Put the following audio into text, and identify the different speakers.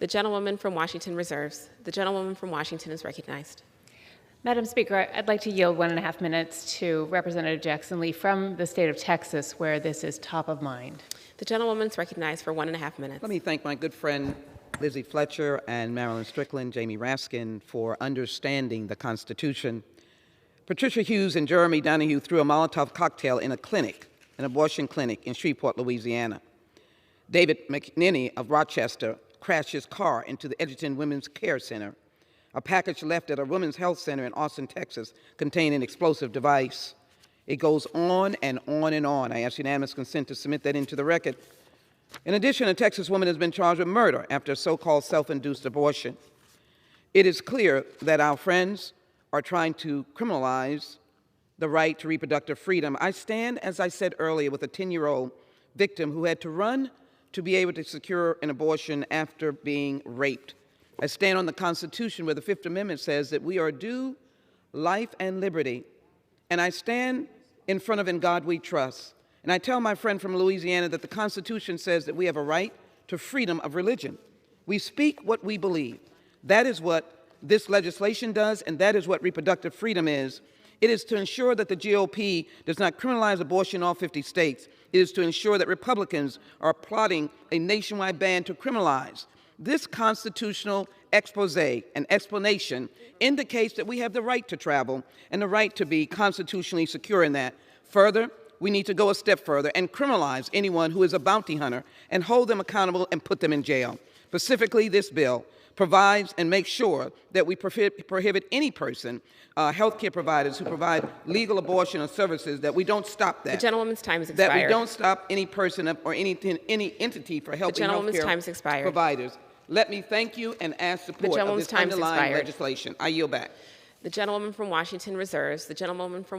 Speaker 1: The gentlewoman from Washington reserves. The gentlewoman from Washington is recognized.
Speaker 2: Madam Speaker, I'd like to yield 1.5 minutes to Representative Jackson Lee from the state of Texas, where this is top of mind.
Speaker 1: The gentlewoman is recognized for 1.5 minutes.
Speaker 3: Let me thank my good friend Lizzie Fletcher and Marilyn Strickland, Jamie Raskin, for understanding the Constitution. Patricia Hughes and Jeremy Donahue threw a Molotov cocktail in an abortion clinic in Shreveport, Louisiana. David McNinney of Rochester crashed his car into the Edgerton Women's Care Center. A package left at a women's health center in Austin, Texas, contained an explosive device. It goes on and on and on. I ask unanimous consent to submit that into the record. In addition, a Texas woman has been charged with murder after a so-called self-induced abortion. It is clear that our friends are trying to criminalize the right to reproductive freedom. I stand, as I said earlier, with a 10-year-old victim who had to run to be able to secure an abortion after being raped. I stand on the Constitution where the Fifth Amendment says that we are due life and liberty. And I stand in front of In God We Trust. And I tell my friend from Louisiana that the Constitution says that we have a right to freedom of religion. We speak what we believe. That is what this legislation does, and that is what reproductive freedom is. It is to ensure that the GOP does not criminalize abortion in all 50 states. It is to ensure that Republicans are plotting a nationwide ban to criminalize. This constitutional expose and explanation indicates that we have the right to travel and the right to be constitutionally secure in that. Further, we need to go a step further and criminalize anyone who is a bounty hunter and hold them accountable and put them in jail. Specifically, this bill provides and makes sure that we prohibit any person, healthcare providers who provide legal abortion or services, that we don't stop that.
Speaker 1: The gentlewoman's time has expired.
Speaker 3: That we don't stop any person or any entity for helping healthcare providers. Let me thank you and ask support of this underlying legislation. I yield back.
Speaker 1: The gentlewoman from Washington reserves. The gentlewoman from